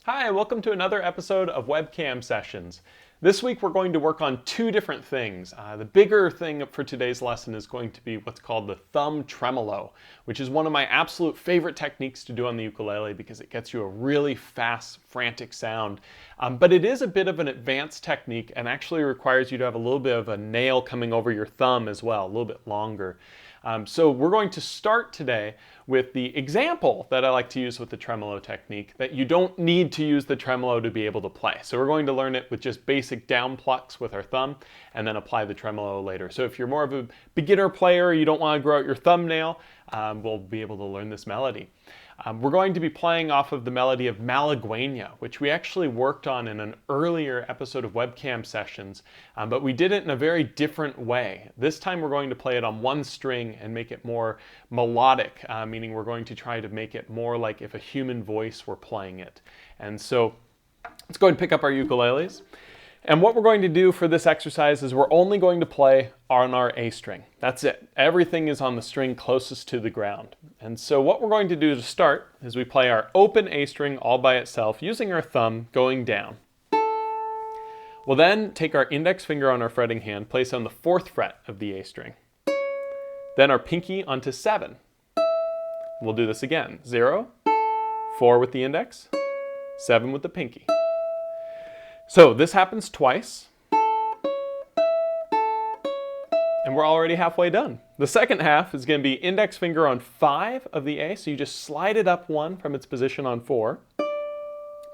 Hi, welcome to another episode of Webcam Sessions. This week we're going to work on two different things. The bigger thing for today's lesson is going to be what's called the thumb tremolo, which is one of my absolute favorite techniques to do on the ukulele because it gets you a really fast, frantic sound. But it is a bit of an advanced technique and actually requires you to have a little bit of a nail coming over your thumb as well, a little bit longer. So we're going to start today with the example that I like to use with the tremolo technique, that you don't need to use the tremolo to be able to play. So we're going to learn it with just basic down plucks with our thumb and then apply the tremolo later. So if you're more of a beginner player, you don't want to grow out your thumbnail, we'll be able to learn this melody. We're going to be playing off of the melody of Malagueña, which we actually worked on in an earlier episode of Webcam Sessions, but we did it in a very different way. This time we're going to play it on one string and make it more melodic, meaning we're going to try to make it more like if a human voice were playing it. And so let's go ahead and pick up our ukuleles. And what we're going to do for this exercise is we're only going to play on our A string. That's it. Everything is on the string closest to the ground. And so what we're going to do to start is we play our open A string all by itself using our thumb going down. We'll then take our index finger on our fretting hand, place on the 4th fret of the A string. Then our pinky onto 7. We'll do this again. 0, 4 with the index, 7 with the pinky. So this happens twice, and we're already halfway done. The second half is going to be index finger on 5 of the A, so you just slide it up 1 from its position on 4.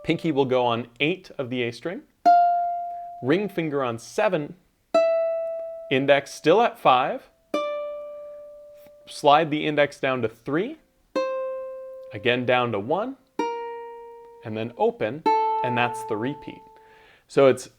Pinky will go on 8 of the A string. Ring finger on 7. Index still at 5. Slide the index down to 3. Again down to 1. And then open, and that's the repeat. So it's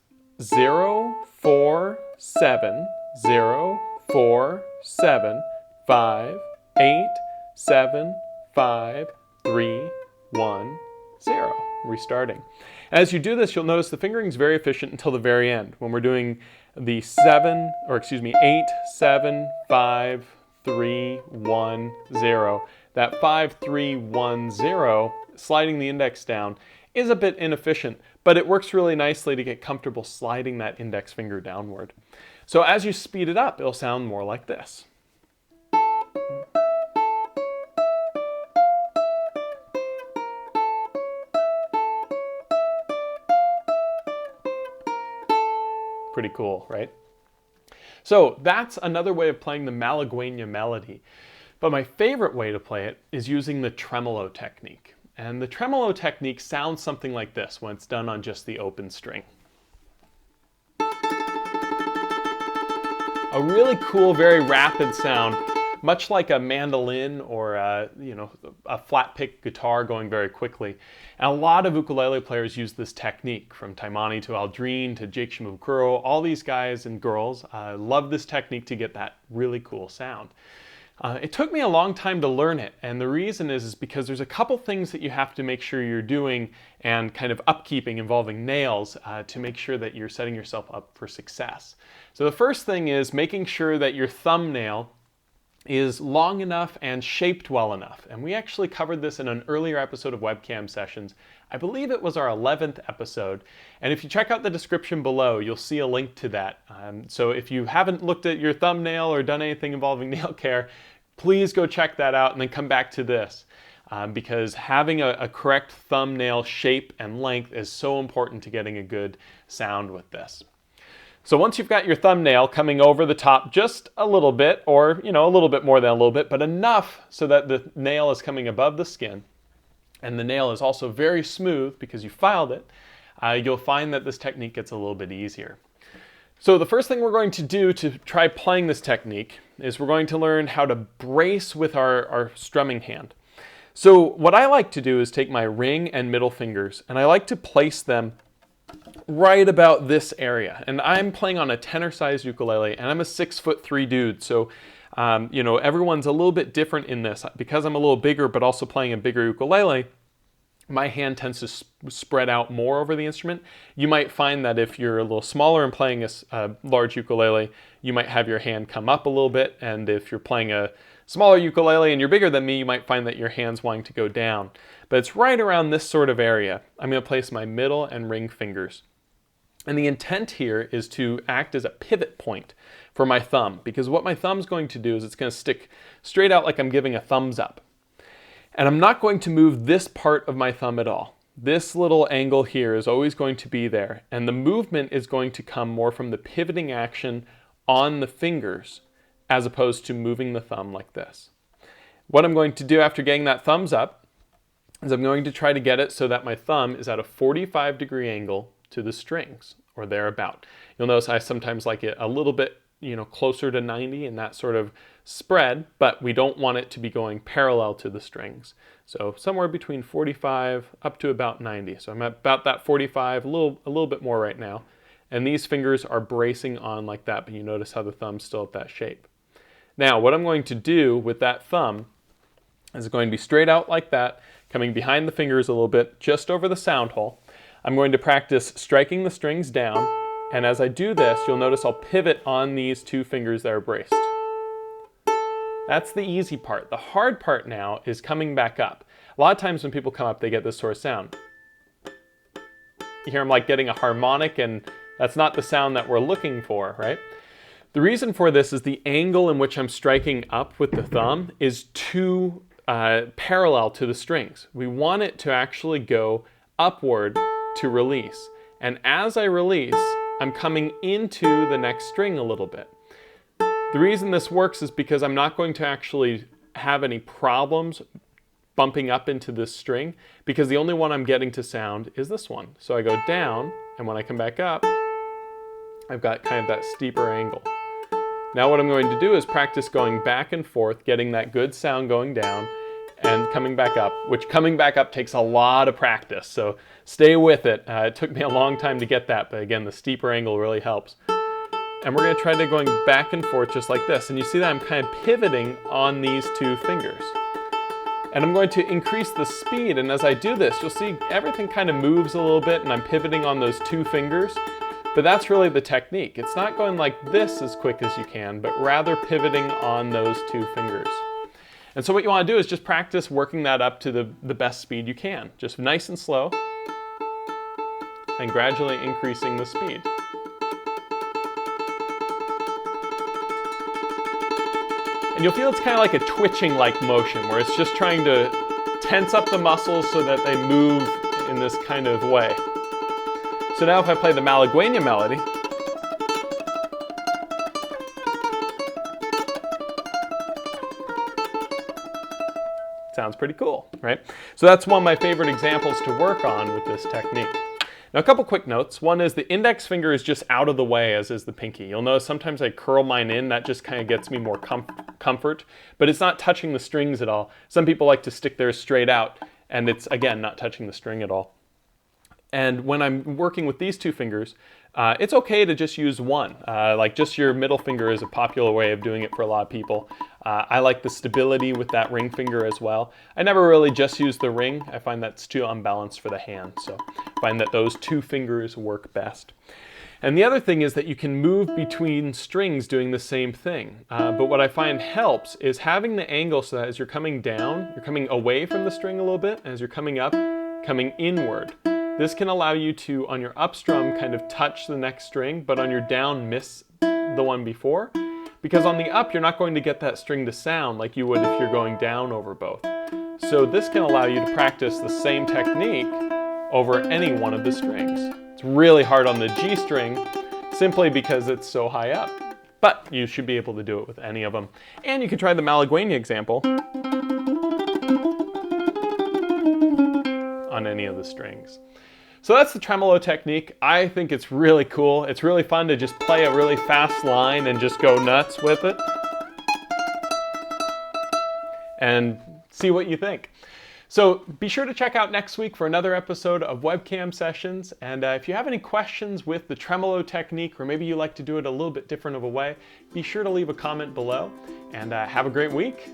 0, 4, 7, 0, 4, 7, 5, 8, 7, 5, 3, 1, 0. Restarting. As you do this, you'll notice the fingering is very efficient until the very end. When we're doing the 8, 7, 5, 3, 1, 0. That 5, 3, 1, 0, sliding the index down, is a bit inefficient, but it works really nicely to get comfortable sliding that index finger downward. So as you speed it up, it'll sound more like this. Pretty cool, right? So that's another way of playing the Malagueña melody. But my favorite way to play it is using the tremolo technique. And the tremolo technique sounds something like this when it's done on just the open string. A really cool, very rapid sound, much like a mandolin or a flat pick guitar going very quickly. And a lot of ukulele players use this technique, from Taimani to Aldrin to Jake Shimabukuro. All these guys and girls love this technique to get that really cool sound. It took me a long time to learn it, and the reason is because there's a couple things that you have to make sure you're doing and kind of upkeeping involving nails to make sure that you're setting yourself up for success. So the first thing is making sure that your thumbnail is long enough and shaped well enough. And we actually covered this in an earlier episode of Webcam Sessions. I believe it was our 11th episode. And if you check out the description below, you'll see a link to that. So if you haven't looked at your thumbnail or done anything involving nail care, please go check that out and then come back to this. Because having a correct thumbnail shape and length is so important to getting a good sound with this. So once you've got your thumbnail coming over the top just a little bit, or a little bit more than a little bit, but enough so that the nail is coming above the skin, and the nail is also very smooth because you filed it, you'll find that this technique gets a little bit easier. So the first thing we're going to do to try playing this technique is we're going to learn how to brace with our strumming hand. So what I like to do is take my ring and middle fingers, and I like to place them right about this area. And I'm playing on a tenor-sized ukulele, and I'm a 6'3" dude, so everyone's a little bit different in this. Because I'm a little bigger, but also playing a bigger ukulele, my hand tends to spread out more over the instrument. You might find that if you're a little smaller and playing a large ukulele, you might have your hand come up a little bit, and if you're playing a Smaller ukulele and you're bigger than me, you might find that your hand's wanting to go down. But it's right around this sort of area. I'm going to place my middle and ring fingers. And the intent here is to act as a pivot point for my thumb, because what my thumb's going to do is it's going to stick straight out like I'm giving a thumbs up. And I'm not going to move this part of my thumb at all. This little angle here is always going to be there, and the movement is going to come more from the pivoting action on the fingers as opposed to moving the thumb like this. What I'm going to do after getting that thumbs up is I'm going to try to get it so that my thumb is at a 45-degree angle to the strings, or thereabout. You'll notice I sometimes like it a little bit, closer to 90 in that sort of spread, but we don't want it to be going parallel to the strings. So somewhere between 45 up to about 90. So I'm at about that 45, a little bit more right now. And these fingers are bracing on like that, but you notice how the thumb's still at that shape. Now, what I'm going to do with that thumb is going to be straight out like that, coming behind the fingers a little bit, just over the sound hole. I'm going to practice striking the strings down, and as I do this, you'll notice I'll pivot on these two fingers that are braced. That's the easy part. The hard part now is coming back up. A lot of times when people come up, they get this sort of sound. You hear them like getting a harmonic, and that's not the sound that we're looking for, right? The reason for this is the angle in which I'm striking up with the thumb is too parallel to the strings. We want it to actually go upward to release. And as I release, I'm coming into the next string a little bit. The reason this works is because I'm not going to actually have any problems bumping up into this string, because the only one I'm getting to sound is this one. So I go down, and when I come back up, I've got kind of that steeper angle. Now what I'm going to do is practice going back and forth, getting that good sound going down, and coming back up, which coming back up takes a lot of practice, so stay with it. It took me a long time to get that, but again, the steeper angle really helps. And we're going to try to going back and forth just like this, and you see that I'm kind of pivoting on these two fingers. And I'm going to increase the speed, and as I do this, you'll see everything kind of moves a little bit, and I'm pivoting on those two fingers, but that's really the technique. It's not going like this as quick as you can, but rather pivoting on those two fingers. And so what you want to do is just practice working that up to the best speed you can. Just nice and slow, and gradually increasing the speed. And you'll feel it's kind of like a twitching-like motion, where it's just trying to tense up the muscles so that they move in this kind of way. So now if I play the malagueña melody, sounds pretty cool, right? So that's one of my favorite examples to work on with this technique. Now, a couple quick notes. One is the index finger is just out of the way, as is the pinky. You'll notice sometimes I curl mine in. That just kind of gets me more comfort, but it's not touching the strings at all. Some people like to stick theirs straight out, and it's, again, not touching the string at all. And when I'm working with these two fingers, it's okay to just use one. Like just your middle finger is a popular way of doing it for a lot of people. I like the stability with that ring finger as well. I never really just use the ring. I find that's too unbalanced for the hand. So I find that those two fingers work best. And the other thing is that you can move between strings doing the same thing. But what I find helps is having the angle so that as you're coming down, you're coming away from the string a little bit, and as you're coming up, coming inward. This can allow you to, on your up strum, kind of touch the next string, but on your down, miss the one before. Because on the up, you're not going to get that string to sound like you would if you're going down over both. So this can allow you to practice the same technique over any one of the strings. It's really hard on the G string, simply because it's so high up. But you should be able to do it with any of them. And you can try the malagueña example on any of the strings. So that's the tremolo technique. I think it's really cool. It's really fun to just play a really fast line and just go nuts with it and see what you think. So be sure to check out next week for another episode of Webcam Sessions. And if you have any questions with the tremolo technique, or maybe you like to do it a little bit different of a way, be sure to leave a comment below. And have a great week.